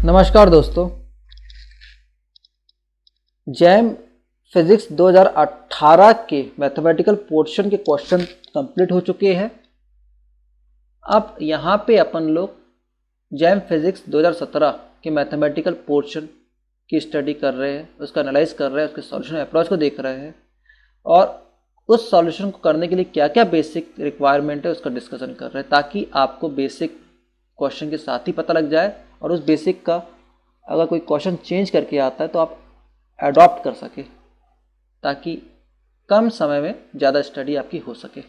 नमस्कार दोस्तों, jam physics 2018 के मैथमेटिकल पोर्शन के क्वेश्चन कंप्लीट हो चुके हैं। अब यहाँ पे अपन लोग जैम फिजिक्स 2017 के मैथमेटिकल पोर्शन की स्टडी कर रहे हैं, उसका एनालाइज कर रहे हैं, उसके सॉल्यूशन अप्रोच को देख रहे हैं और उस सॉल्यूशन को करने के लिए क्या क्या बेसिक रिक्वायरमेंट है उसका डिस्कशन कर रहे हैं, ताकि आपको बेसिक क्वेश्चन के साथ ही पता लग जाए और उस बेसिक का अगर कोई क्वेश्चन चेंज करके आता है तो आप अडॉप्ट कर सके, ताकि कम समय में ज़्यादा स्टडी आपकी हो सके।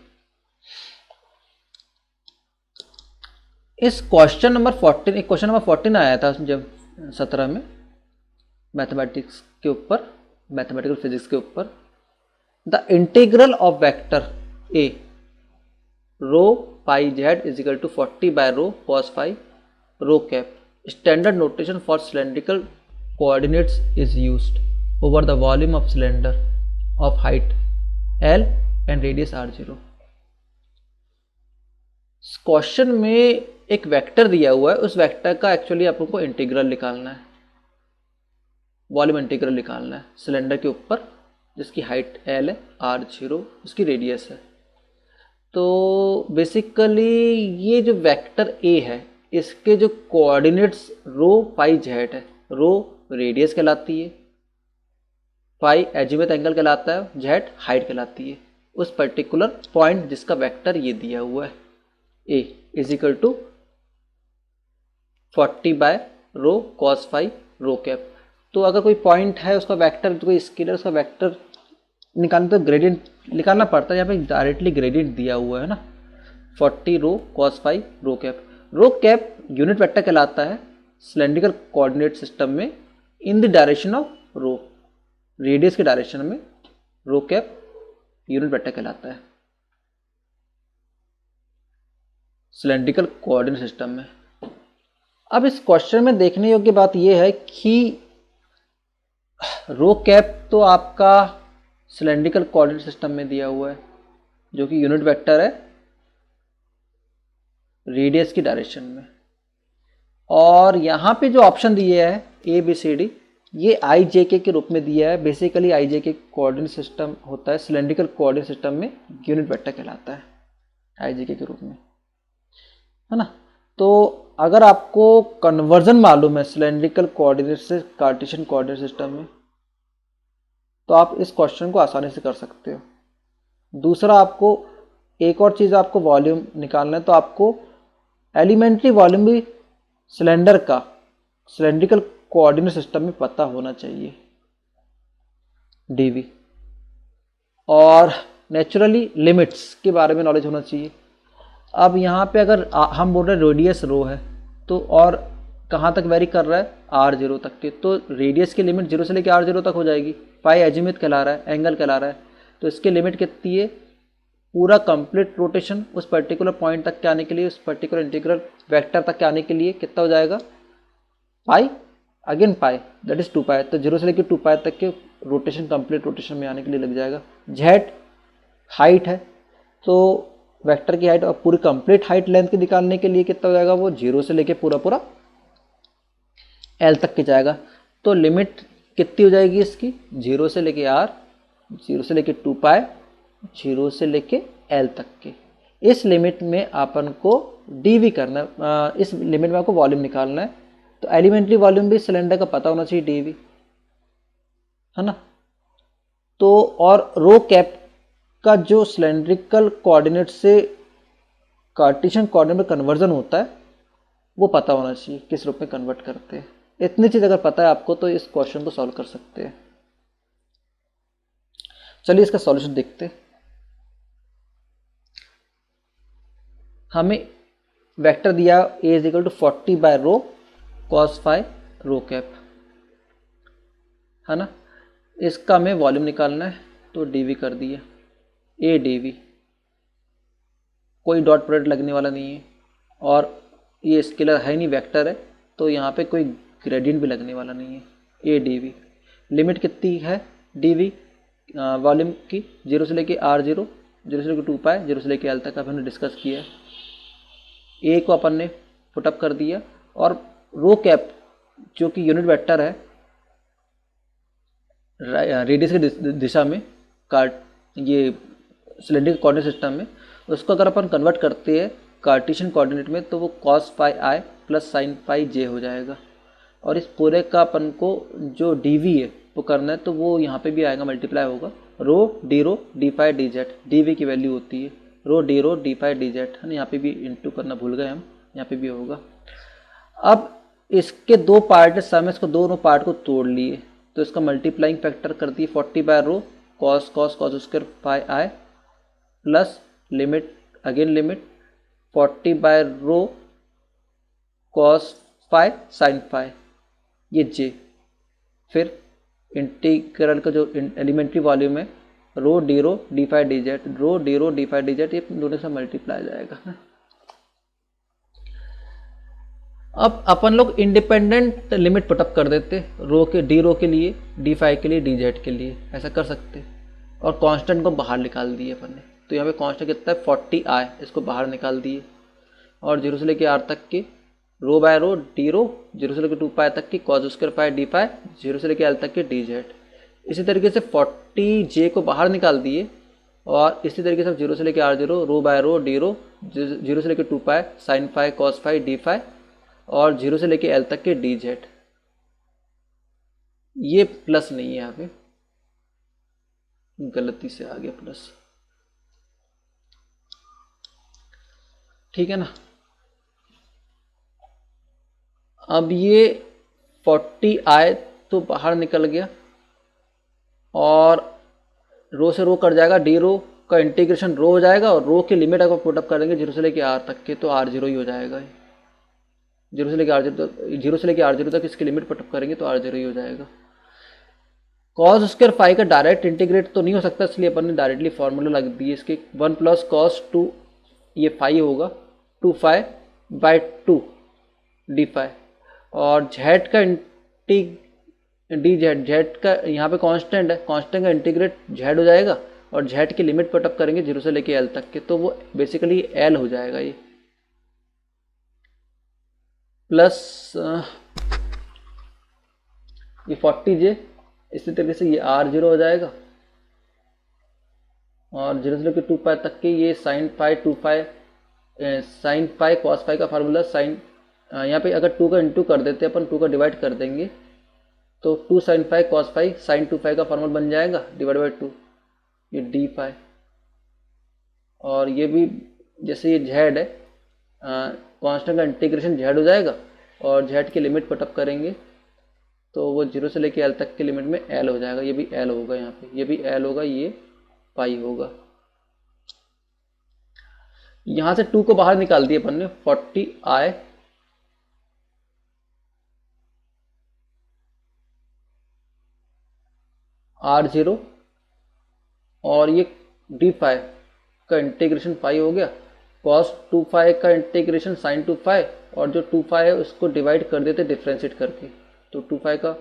इस क्वेश्चन नंबर 14 आया था जब 17 में मैथमेटिक्स के ऊपर, मैथमेटिकल फिजिक्स के ऊपर। The integral of vector A rho pi Z is equal to 40 by rho cos phi rho cap, standard notation for cylindrical coordinates is used over the volume of cylinder of height L and radius R0। Question में एक vector दिया हुआ है, उस vector का actually अपन को integral निकालना है, वॉल्यूम इंटीग्रल निकालना है सिलेंडर के ऊपर जिसकी हाइट L है, R0 उसकी रेडियस है। तो बेसिकली ये जो वेक्टर A है इसके जो कोऑर्डिनेट्स रो पाई जेड है, रो रेडियस कहलाती है, पाई एजिमुथ एंगल कहलाता है, जेड हाइट कहलाती है, उस पर्टिकुलर पॉइंट जिसका वेक्टर ये दिया हुआ है A is equal to 40 by rho cos phi rho cap. तो अगर कोई पॉइंट है उसका वेक्टर, कोई स्केलर उसका वेक्टर निकालना तो ग्रेडियंट निकालना पड़ता है, यहाँ पे डायरेक्टली ग्रेडियंट दिया हुआ है ना, 40 rho cos phi rho cap. Rho cap unit vector कहलाता है सिलेंड्रिकल कोऑर्डिनेट सिस्टम में in the direction of rho, radius के डायरेक्शन में रो कैप यूनिट वेक्टर कहलाता है सिलेंड्रिकल कोऑर्डिनेट सिस्टम में। अब इस क्वेश्चन में देखने योग्य बात यह है कि रो कैप तो आपका सिलेंड्रिकल कोऑर्डिनेट सिस्टम में दिया हुआ है जो कि यूनिट वेक्टर है रेडियस की डायरेक्शन में, और यहाँ पे जो ऑप्शन दिए है ए बी सी डी ये आई जे के रूप में दिया है। बेसिकली आई जे के कोऑर्डिनेट सिस्टम होता है सिलेंड्रिकल कोऑर्डिनेट सिस्टम में यूनिट वेक्टर कहलाता है आई जे के रूप में, है ना। तो अगर आपको कन्वर्जन मालूम है सिलेंड्रिकल कोऑर्डिनेट से कार्टेशियन कोऑर्डिनेट सिस्टम में तो आप इस क्वेश्चन को आसानी से कर सकते हो। दूसरा, आपको एक और चीज़ आपको वॉल्यूम निकालना है, तो आपको एलिमेंट्री वॉल्यूम भी सिलेंडर का सिलेंड्रिकल कोऑर्डिनेट सिस्टम में पता होना चाहिए डीवी, और नेचुरली लिमिट्स के बारे में नॉलेज होना चाहिए। अब यहाँ पे अगर हम बोल रहे हैं रेडियस रो है तो और कहाँ तक वेरी कर रहा है R0 तक के, तो रेडियस की लिमिट 0 से लेकर R0 तक हो जाएगी। पाई एजिमुथ कहला रहा है, एंगल कहला रहा है, तो इसकी लिमिट कितनी है, पूरा कंप्लीट रोटेशन उस पर्टिकुलर पॉइंट तक के आने के लिए, उस पर्टिकुलर इंटीग्रल वेक्टर तक के आने के लिए कितना हो जाएगा, पाई अगेन पाई दैट इज 2 पाई, तो 0 से लेकर 2 पाई तक के रोटेशन कंप्लीट रोटेशन में आने के लिए लग जाएगा। जेड हाइट है तो वेक्टर की हाइट और पूरी कंप्लीट हाइट लेंथ के निकालने के लिए कितना हो जाएगा, वो 0 से लेकर पूरा एल तक के जाएगा। तो लिमिट कितनी हो जाएगी इसकी, 0 से लेके R, 0 से लेके 2 पाई, 0 से लेके L तक के। इस लिमिट में अपन को dV करना है, इस लिमिट में आपको वॉल्यूम निकालना है, तो एलिमेंट्री वॉल्यूम भी सिलेंडर का पता होना चाहिए dV, है ना। तो और रो कैप का जो सिलेंड्रिकल कोऑर्डिनेट से कार्टेशियन कोऑर्डिनेट में कन्वर्जन होता है वो पता होना चाहिए, किस रूप में कन्वर्ट करते हैं। इतनी चीज़ अगर पता है आपको तो इस क्वेश्चन को सॉल्व कर सकते हैं। चलिए इसका सॉल्यूशन देखते हैं। हमें वेक्टर दिया a is equal to 40 by rho cos phi rho cap, है ना। इसका हमें वॉल्यूम निकालना है तो dv कर दिया, a dv, कोई डॉट प्रोडक्ट लगने वाला नहीं है और ये स्केलर है नहीं, वेक्टर है, तो यहाँ पे कोई ग्रेडियंट भी लगने वाला नहीं है, a dv। लिमिट कितनी है dv वॉल्यूम की, 0 से लेके R0, 0 से लेके 2 पाई, 0 से लेके L तक हमने डिस्कस किया है। ए को अपन ने पुटअप कर दिया और रो कैप जो कि यूनिट वेक्टर है रेडियस की दिशा में, कार्ट ये सिलेंडर कोऑर्डिनेट सिस्टम में, उसको अगर अपन कन्वर्ट करते हैं कार्टेशियन कोऑर्डिनेट में तो वो cos pi i plus sine pi जे हो जाएगा। और इस पूरे का अपन को जो dv है वो करना है, तो वो यहाँ पे भी आएगा, मल्टीप्लाई होगा rho D phi D z, d की वैल्यू होती है rho D phi D z, है ना। यहाँ पे भी इंटू करना भूल गए हम, यहाँ पे भी होगा। अब इसके दो पार्ट है सम, इसको दोनों पार्ट को तोड़ लिए तो इसका मल्टीप्लाइंग फैक्टर कर दिए 40 by rho cos square pi i plus limit again limit 40 by rho cos phi sine phi, ये जे। फिर इंटीग्रल का जो एलिमेंट्री वॉल्यूम है rho D phi D z, rho D phi D z, ये दोनों से मल्टीप्लाई जाएगा। अब अपन लोग इंडिपेंडेंट लिमिट पुटअप कर देते रो के लिए, डी फाई के लिए, डी जेड के लिए, ऐसा कर सकते। और कांस्टेंट को बाहर निकाल दिए अपन ने, तो यहाँ पे कांस्टेंट कितना है 40 आई, इसको बाहर निकाल दिए। और 0 से लेके आर तक के रो बाय रो डी रो, 0 से लेके 2 पाई तक की cos square pi D phi, 0 से लेके एल तक के डी जेड। इसी तरीके से 40 जे को बाहर निकाल दिए। और इसी तरीके से 0 से लेके R zero rho by rho d rho, 0 से लेके 2 pi sine phi cos phi d phi, और 0 से लेके एल तक के डी जेड। ये प्लस नहीं है, यहाँ पे गलती से आ गया प्लस, ठीक है ना। अब ये 40 आए तो बाहर निकल गया और रो से रो कट जाएगा, डी रो का इंटीग्रेशन रो हो जाएगा और रो की लिमिट अगर पुटअप करेंगे 0 से लेके आर तक के तो आर जीरो ही हो जाएगा। 0 से लेके आर जीरो तक, 0 से लेके आर जीरो तक इसकी लिमिट पुटअप करेंगे तो आर जीरो ही हो जाएगा। कॉस स्क्वायर फाई का डायरेक्ट इंटीग्रेट तो नहीं हो सकता, इसलिए अपन ने डायरेक्टली फॉर्मूला लग दिए इसके 1 प्लस कॉस 2, ये फाई होगा 2 फाई बाई 2 डी फाई। और जेड का डी जेड का यहाँ पे कांस्टेंट है, कांस्टेंट का इंटीग्रेट जेड हो जाएगा और जेड की लिमिट पुटअप करेंगे 0 से लेके एल तक के, तो वो बेसिकली एल हो जाएगा ये। प्लस ये 40 जे, इसी तरीके से ये आर जीरो हो जाएगा और 0 से लेकर 2 पाई तक के ये sine phi 2 phi sine phi cos phi का फार्मूला साइन, यहाँ पे अगर 2 का इंटू कर देते हैं अपन, 2 का डिवाइड कर देंगे तो 2 sine phi cos phi sine 2 phi का फार्मूला बन जाएगा डिवाइड बाई 2, ये डी फाई। और ये भी जैसे ये जेड है, कांस्टेंट का इंटीग्रेशन जेड हो जाएगा और जेड की लिमिट पुटअप करेंगे तो वो 0 से लेके एल तक की लिमिट में एल हो जाएगा, ये भी एल होगा, यहाँ पे ये भी एल होगा, ये पाई होगा। यहाँ से 2 को बाहर निकाल दिया अपन ने 40 आई आर जीरो और ये डी फाई का इंटीग्रेशन फाई हो गया, कॉस 2 फाई का इंटीग्रेशन साइन 2 फाई, और जो 2 फाई है उसको डिवाइड कर देते डिफ्रेंशिएट करके, तो 2 फाई का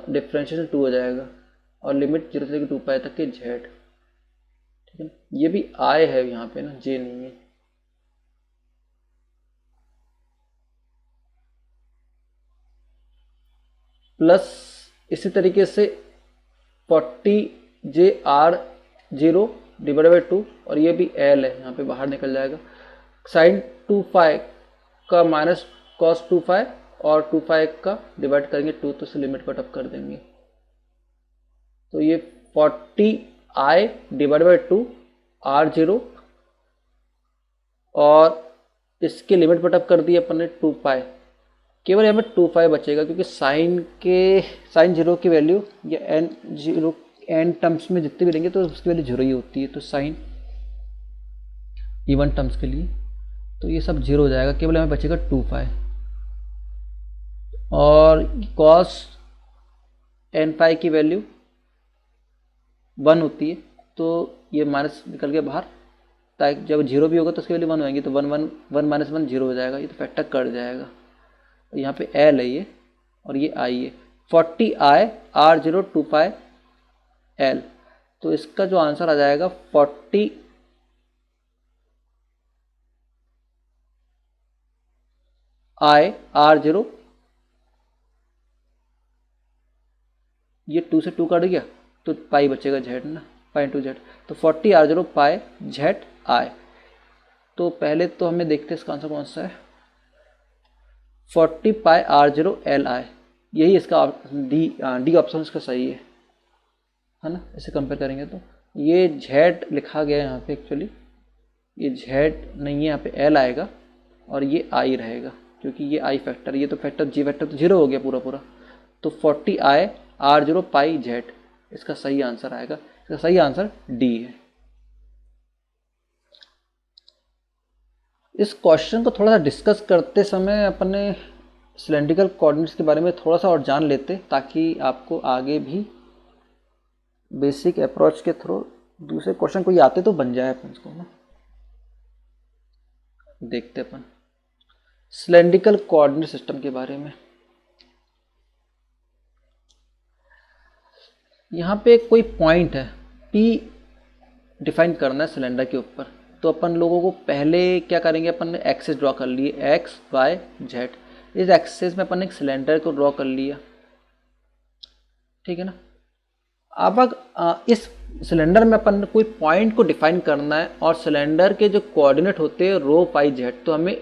डिफ्रेंशिएशन 2 हो जाएगा और लिमिट 0 से लेकर 2 पाई तक के जेड, ठीक है। ये भी आई है यहाँ पे ना, जे नहीं है। प्लस इसी तरीके से 40 जे आर जीरो डिवाइड बाई 2 और ये भी एल है, यहाँ पे बाहर निकल जाएगा। साइन 2 फाई का माइनस कॉस 2 फाई और 2 फाई का डिवाइड करेंगे 2 तो से लिमिट पुटअप कर देंगे, तो ये 40 I divide by 2 R zero और इसकी लिमिट पुटअप कर दी अपन ने 2 पाई, केवल यहाँ पे 2 पाई बचेगा क्योंकि साइन जीरो की वैल्यू या एन जीरो एन टर्म्स में जितने भी लेंगे तो उसकी वैल्यू जीरो ही होती है, तो साइन इवन टर्म्स के लिए तो ये सब जीरो हो जाएगा, केवल हमें बचेगा 2 पाई। और कॉस एन पाई की वैल्यू 1 होती है, तो ये माइनस निकल के बाहर, ताकि जब जीरो भी होगा तो उसकी वैल्यू 1 होगी, तो 1 माइनस 1 जीरो हो जाएगा, ये तो फैक्टर कट जाएगा। तो यहाँ पे एल है ये और ये आई है, 40 I R zero 2 pi L, तो इसका जो आंसर आ जाएगा 40 आई आर जीरो ये 2 से 2 कट गया तो पाई बचेगा जेड ना, पाई इंटू जेड, तो 40 R0 पाई जेड आई। तो पहले तो हमें देखते हैं इसका आंसर कौन सा है, 40 पाई R0 एल आई, यही इसका डी ऑप्शन इसका सही है ना। इसे कंपेयर करेंगे तो ये जेड लिखा गया है यहाँ पे, एक्चुअली ये जेड नहीं है, यहाँ पे एल आएगा और ये आई रहेगा, क्योंकि ये आई फैक्टर, ये तो फैक्टर जी फैक्टर तो 0 हो गया पूरा पूरा। तो 40 आई R0 पाई जेड इसका सही आंसर आएगा, इसका सही आंसर डी है। इस क्वेश्चन को थोड़ा सा डिस्कस करते समय अपने सिलेंड्रिकल कोऑर्डिनेट्स के बारे में थोड़ा सा और जान लेते, ताकि आपको आगे भी बेसिक अप्रोच के थ्रू दूसरे क्वेश्चन कोई आते तो बन जाए अपन को ना। देखते अपन सिलेंड्रिकल कोऑर्डिनेट सिस्टम के बारे में। यहाँ पे कोई पॉइंट है P डिफाइन करना है सिलेंडर के ऊपर, तो अपन लोगों को पहले क्या करेंगे, अपन ने एक्सिस ड्रॉ कर लिए x y z। इस एक्सिस में अपन ने एक सिलेंडर को ड्रॉ कर लिया, ठीक है ना। अब इस सिलेंडर में अपन कोई पॉइंट को डिफाइन करना है और सिलेंडर के जो कोऑर्डिनेट होते हैं रो पाई जेड, तो हमें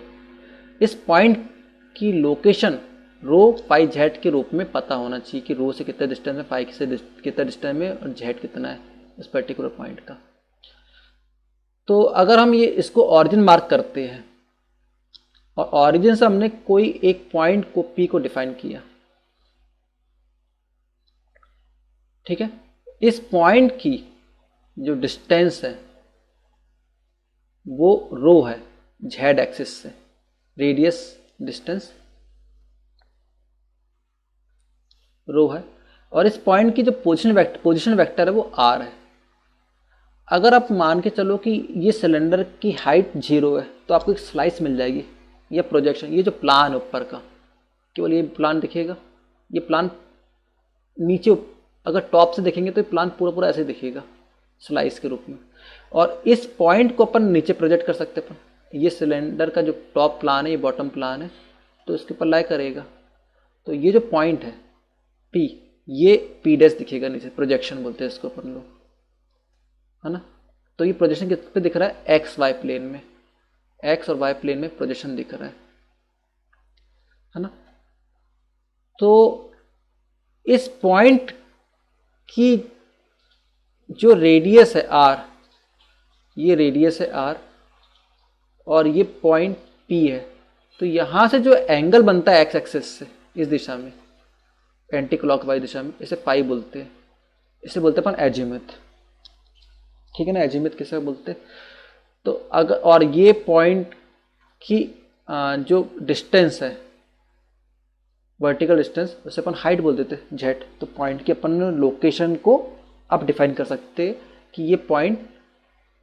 इस पॉइंट की लोकेशन रो पाई जेड के रूप में पता होना चाहिए कि रो से कितना डिस्टेंस है, पाई से कितना डिस्टेंस में और जेड कितना है इस पर्टिकुलर पॉइंट का। तो अगर हम ये इसको ऑरिजिन मार्क करते हैं और ऑरिजिन से हमने कोई एक पॉइंट को P को डिफाइन किया, ठीक है, इस पॉइंट की जो डिस्टेंस है वो रो है जेड एक्सिस से, रेडियस डिस्टेंस रो है, और इस पॉइंट की जो पोजीशन वेक्टर है वो r है। अगर आप मान के चलो कि ये सिलेंडर की हाइट 0 है, तो आपको एक स्लाइस मिल जाएगी या प्रोजेक्शन, ये जो प्लान है ऊपर का, केवल ये प्लान दिखेगा, ये प्लान नीचे अगर टॉप से देखेंगे तो ये प्लान पूरा पूरा ऐसे दिखेगा स्लाइस के रूप में, और इस पॉइंट को अपन नीचे प्रोजेक्ट कर सकते हैं। अपन ये सिलेंडर का जो टॉप प्लान है, ये बॉटम प्लान है, तो इसके ऊपर लाई करेगा, तो ये जो पॉइंट है P, ये P डैश दिखेगा नीचे, प्रोजेक्शन बोलते हैं इसको अपन लोग, है ना। तो ये प्रोजेक्शन किस पे दिख रहा है, एक्स वाई प्लेन में, एक्स और वाई प्लेन में प्रोजेक्शन दिख रहा है ना। तो इस पॉइंट की जो रेडियस है r, ये रेडियस है r और ये पॉइंट P है, तो यहाँ से जो एंगल बनता है एक्स एक्सिस से इस दिशा में, एंटी क्लॉकवाइज दिशा में, इसे पाई बोलते हैं, इसे बोलते हैं अपन एजीमुथ, ठीक है ना। एजीमुथ किसे बोलते हैं, तो अगर और ये पॉइंट की जो डिस्टेंस है वर्टिकल डिस्टेंस, उसे अपन हाइट बोल देते हैं जेड। तो पॉइंट की अपन लोकेशन को आप डिफाइन कर सकते हैं कि ये पॉइंट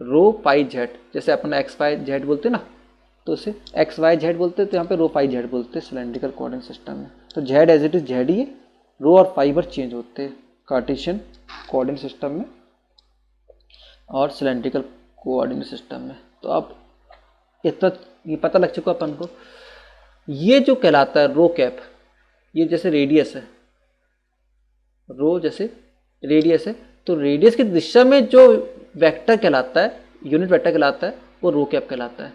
रो पाई जेड, जैसे अपन एक्स वाई जेड बोलते हैं ना, तो उसे एक्स वाई जेड बोलते हैं, तो यहाँ पे रो पाई जेड बोलते हैं सिलेंड्रिकल कोऑर्डिनेट सिस्टम में। तो z as it is z ही है, रो और पाई बार चेंज होते हैं कार्टेशियन कोऑर्डिनेट सिस्टम में और सिलेंड्रिकल कोऑर्डिनेट सिस्टम में। तो अब इतना ये पता लग चुका अपन को, ये जो कहलाता है रो कैप, ये जैसे रेडियस है, रो जैसे रेडियस है, तो रेडियस की दिशा में जो वेक्टर कहलाता है, यूनिट वेक्टर कहलाता है, वो रो कैप कहलाता है।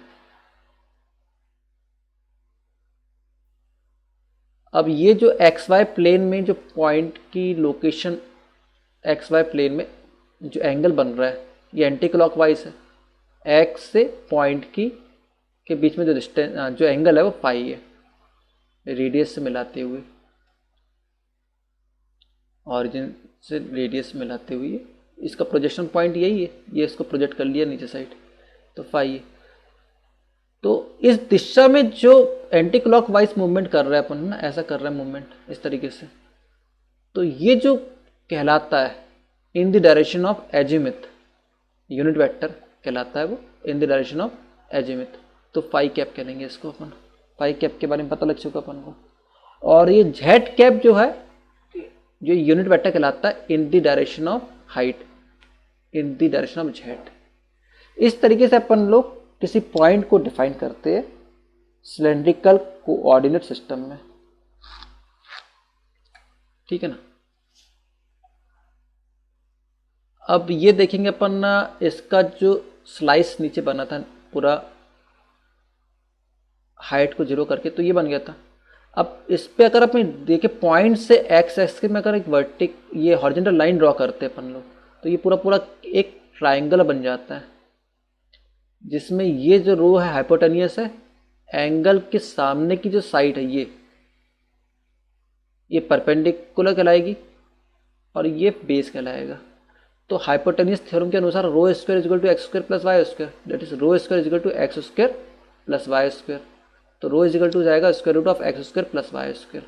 अब ये जो एक्स वाई प्लेन में जो पॉइंट की लोकेशन, एक्स वाई प्लेन में जो एंगल बन रहा है, ये एंटी क्लॉकवाइज है, एक्स से पॉइंट की के बीच में जो डिस्टेंस जो एंगल है वो पाई है, रेडियस से मिलाते हुए, ऑरिजिन से रेडियस मिलाते हुए, इसका प्रोजेक्शन पॉइंट यही है, ये इसको प्रोजेक्ट कर लिया नीचे साइड, तो फाई है। तो इस दिशा में जो एंटी क्लॉकवाइज मूवमेंट कर रहा है अपन ना, ऐसा कर रहा है मूवमेंट इस तरीके से, तो ये जो कहलाता है इन the direction of azimuth, unit vector कहलाता है वो इन द डायरेक्शन ऑफ एजीमुथ। तो फाई कैप कहेंगे इसको अपन, फाई कैप के बारे में पता लग चुका अपन को। और ये जेड कैप जो है, जो यूनिट वेक्टर कहलाता है इन the direction of height, in the direction of Z. इस तरीके से अपन लोग किसी पॉइंट को डिफाइन करते हैं सिलेंड्रिकल कोऑर्डिनेट सिस्टम में, ठीक है ना। अब ये देखेंगे अपन ना, इसका जो स्लाइस नीचे बना था पूरा हाइट को 0 करके, तो ये बन गया था। अब इस पे अगर अपन देखें पॉइंट से एक्स एक्सिस में अगर एक वर्टिक ये हॉरिजॉन्टल लाइन ड्रॉ करते हैं अपन लोग, तो ये पूरा पूरा एक ट्राइंगल बन जाता है, जिसमें ये जो रो है हाइपोटेनियस है, एंगल के सामने की जो साइड है ये परपेंडिकुलर कहलाएगी और ये बेस कहलाएगा। तो हाइपोटेनियस थ्योरम के अनुसार rho square equal to x square plus y square, that is rho square equal to x square plus y square. तो रो इज इक्वल टू जाएगा square root of x square plus y square.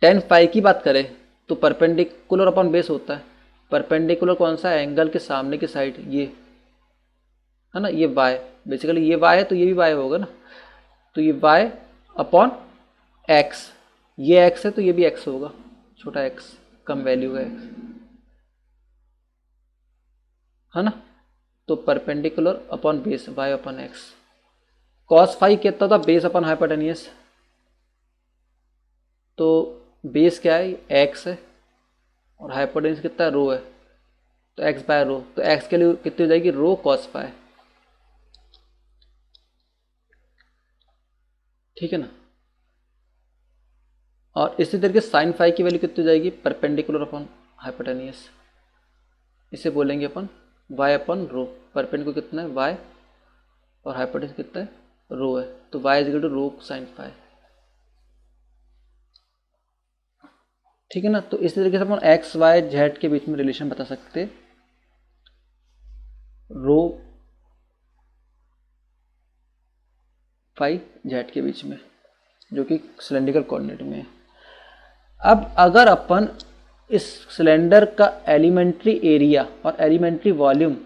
Tan phi की बात करें तो perpendicular upon base होता है। Perpendicular कौन सा है? एंगल के सामने की साइड, ये है ना, ये वाई, बेसिकली ये वाई है तो ये भी वाई होगा ना, तो ये वाई अपॉन एक्स, ये एक्स है तो ये भी एक्स होगा, छोटा एक्स, कम वैल्यू का एक्स, है ना। तो perpendicular upon base Y upon X. Cos phi कितना था? बेस अपॉन हाइपोटेनियस, तो बेस क्या है? एक्स है और हाइपोटेनियस कितना है? रो है, तो एक्स बाय रो, तो एक्स के लिए कितनी हो जाएगी? रो कॉस फाई, ठीक है ना। और इसी तरीके साइन फाई की वैल्यू कितनी हो जाएगी? परपेंडिकुलर अपॉन हाइपोटेनियस, इसे बोलेंगे अपन वाई अपॉन रो। परपेंडिकुलर कितना है? वाई, और हाइपोटेनियस कितना है? रो है, तो Y is equal to rho sine phi, ठीक है ना। तो इस तरीके से अपन एक्स वाई जेड के बीच में रिलेशन बता सकते, रो फाई जेड के बीच में, जो कि सिलेंड्रिकल कोऑर्डिनेट में है। अब अगर अपन इस सिलेंडर का एलिमेंट्री एरिया और एलिमेंट्री वॉल्यूम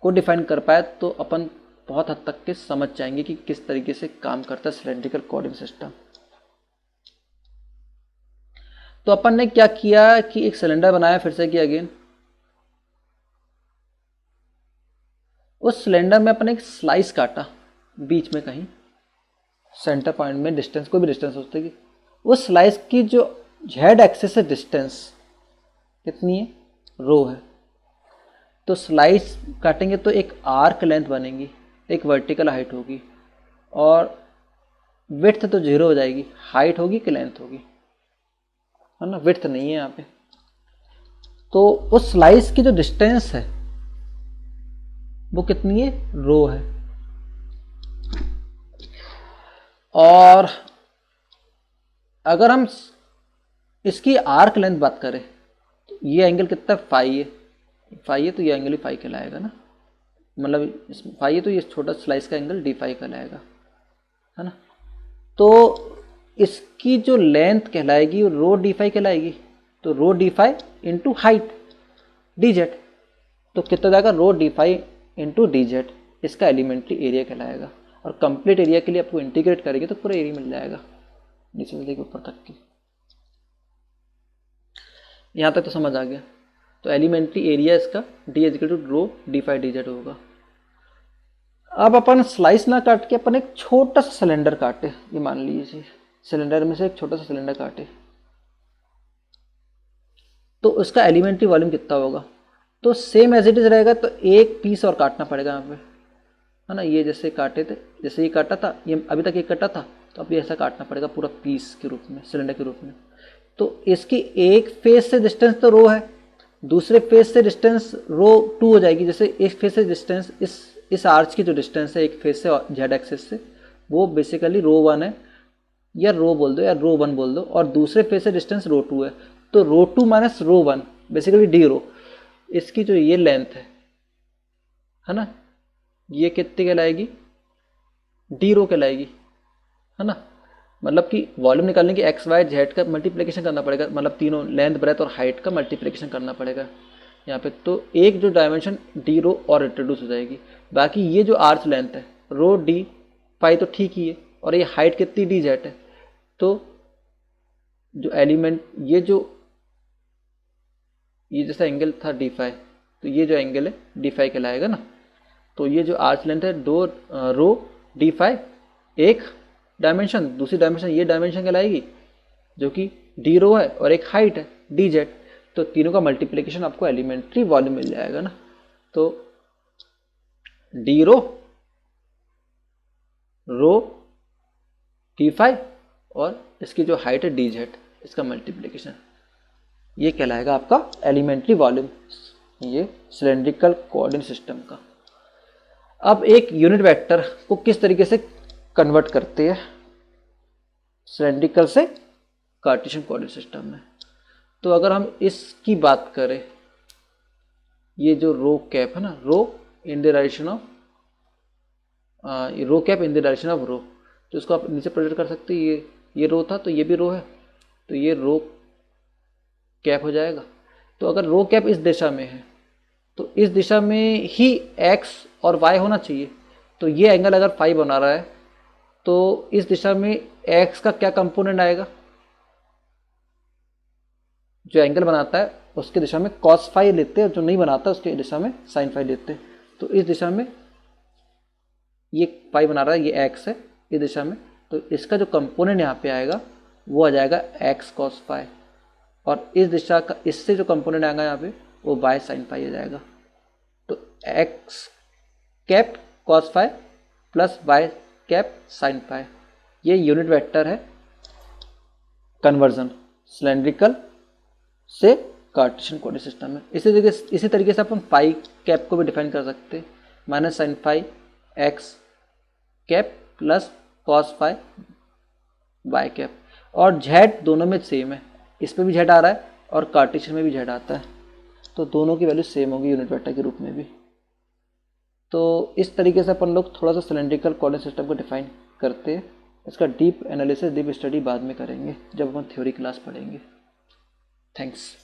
को डिफाइन कर पाए तो अपन बहुत हद तक के समझ जाएंगे कि किस तरीके से काम करता है सिलेंड्रिकल कोऑर्डिनेट सिस्टम। तो अपन ने क्या किया कि एक सिलेंडर बनाया, फिर से किया अगेन, उस सिलेंडर में अपन एक स्लाइस काटा बीच में कहीं सेंटर पॉइंट में, डिस्टेंस कोई भी डिस्टेंस होता है, उस स्लाइस की जो जेड एक्सिस से डिस्टेंस कितनी है? रो है। तो स्लाइस काटेंगे तो एक आर्क लेंथ बनेगी, एक वर्टिकल हाइट होगी, और विड्थ तो 0 हो जाएगी, हाइट होगी कि लेंथ होगी, है ना, विड्थ नहीं है यहाँ पे। तो उस स्लाइस की जो डिस्टेंस है वो कितनी है? रो है। और अगर हम इसकी आर्क लेंथ बात करें तो ये एंगल कितना? फाई है, फाई है तो ये एंगल ही फाई कहलाएगा ना, मतलब फाई है तो ये छोटा स्लाइस का एंगल डी फाई कहलाएगा, है ना। तो इसकी जो लेंथ कहलाएगी वो रो डी फाई कहलाएगी, तो rho D phi into height d z, तो कितना जाएगा? Rho D phi into d z, इसका एलिमेंट्री एरिया कहलाएगा। और कंप्लीट एरिया के लिए आपको इंटीग्रेट करेंगे तो पूरा एरिया मिल जाएगा नीचे से लेकर ऊपर तक की। यहाँ तक तो समझ आ गया। तो एलिमेंट्री एरिया इसका D is equal to rho D phi D Z होगा। अब अपन स्लाइस ना काट के अपन एक छोटा सा सिलेंडर काटे, ये मान लीजिए सिलेंडर में से एक छोटा सा सिलेंडर काटे, तो उसका एलिमेंट्री वॉल्यूम कितना होगा? तो सेम एज इट इज रहेगा, तो एक पीस और काटना पड़ेगा यहाँ पे, है ना। ये जैसे काटे थे, जैसे ये काटा था, ये अभी तक ये कटा था, तो अब ये ऐसा काटना पड़ेगा पूरा पीस के रूप में, सिलेंडर के रूप में। तो इसकी एक फेज से डिस्टेंस तो रो है, दूसरे फेज से डिस्टेंस रो 2 हो जाएगी। जैसे एक फेज से डिस्टेंस इस आर्च की जो डिस्टेंस है एक फेज से जेड एक्सिस से, वो बेसिकली रो 1 है, या रो बोल दो या रो 1 बोल दो, और दूसरे फेज से डिस्टेंस रो 2 है, तो रो 2 माइनस रो 1 बेसिकली डी रो, इसकी जो ये लेंथ है ना, ये कितनी कहलाएगी? डी रो कहलाएगी, है ना। मतलब कि वॉल्यूम निकालने की एक्स वाई जेड का मल्टीप्लिकेशन करना पड़ेगा, मतलब तीनों लेंथ ब्रेथ और हाइट का मल्टीप्लिकेशन करना पड़ेगा यहाँ पे। तो एक जो डायमेंशन डी रो और इंट्रोड्यूस हो जाएगी, बाकी ये जो आर्च लेंथ है रो डी फाई तो ठीक ही है, और ये हाइट कितनी? डी जेड है। तो जो एलिमेंट ये जैसा एंगल था डी फाई, तो ये जो एंगल है डी फाई कहलाएगा ना। तो ये जो आर्च लेंथ है रो डी फाई एक डायमेंशन, दूसरी डायमेंशन ये डायमेंशन कहलाएगी जो कि डी रो है, और एक हाइट है डी जेड। तो तीनों का मल्टीप्लिकेशन आपको एलिमेंट्री वॉल्यूम मिल जाएगा ना। तो डी रो टी फाइव और इसकी जो हाइट है डी जेड, इसका मल्टीप्लिकेशन, ये कहलाएगा आपका एलिमेंट्री वॉल्यूम, ये सिलेंड्रिकल कोऑर्डिनेट सिस्टम का। अब एक यूनिट वेक्टर को किस तरीके से कन्वर्ट करते हैं सिलेंड्रिकल से कार्टेशियन कोऑर्डिनेट सिस्टम में। तो अगर हम इसकी बात करें, ये जो रो कैप है ना, rho in the direction of rho cap in the direction of rho, तो इसको आप नीचे प्रोजेक्ट कर सकते हैं। ये रो था तो ये भी रो है, तो ये रो कैप हो जाएगा। तो अगर रो कैप इस दिशा में है तो इस दिशा में ही एक्स और वाई होना चाहिए। तो ये एंगल अगर फाइव बना रहा है तो इस दिशा में एक्स का क्या कंपोनेंट आएगा, जो एंगल बनाता है उसकी दिशा में कॉस फाइव लेते हैं और जो नहीं बनाता उसकी दिशा में साइन फाइव लेते हैं। तो इस दिशा में ये फाइव बना रहा है, ये एक्स है इस दिशा में, तो इसका जो कंपोनेंट यहाँ पे आएगा वो आ जाएगा एक्स कॉस फाइव, और इस दिशा का इससे जो कंपोनेंट आएगा यहाँ पे वो वाई साइन फाइव आ जाएगा। तो X cap cos phi plus Y cap sine phi, ये यूनिट वेक्टर है कन्वर्जन सिलेंड्रिकल से कार्टेशियन कोऑर्डिनेट सिस्टम में। इसी तरीके से अपन पाई कैप को भी डिफाइन कर सकते हैं, minus sine phi X cap plus cos phi Y cap, और जेड दोनों में सेम है, इस पर भी जेड आ रहा है और कार्टेशियन में भी जेड आता है, तो दोनों की वैल्यू सेम होगी यूनिट वेक्टर के रूप में भी। तो इस तरीके से अपन लोग थोड़ा सा सिलेंड्रिकल कोऑर्डिनेट सिस्टम को डिफाइन करते हैं। इसका डीप एनालिसिस, डीप स्टडी बाद में करेंगे जब अपन थ्योरी क्लास पढ़ेंगे। थैंक्स।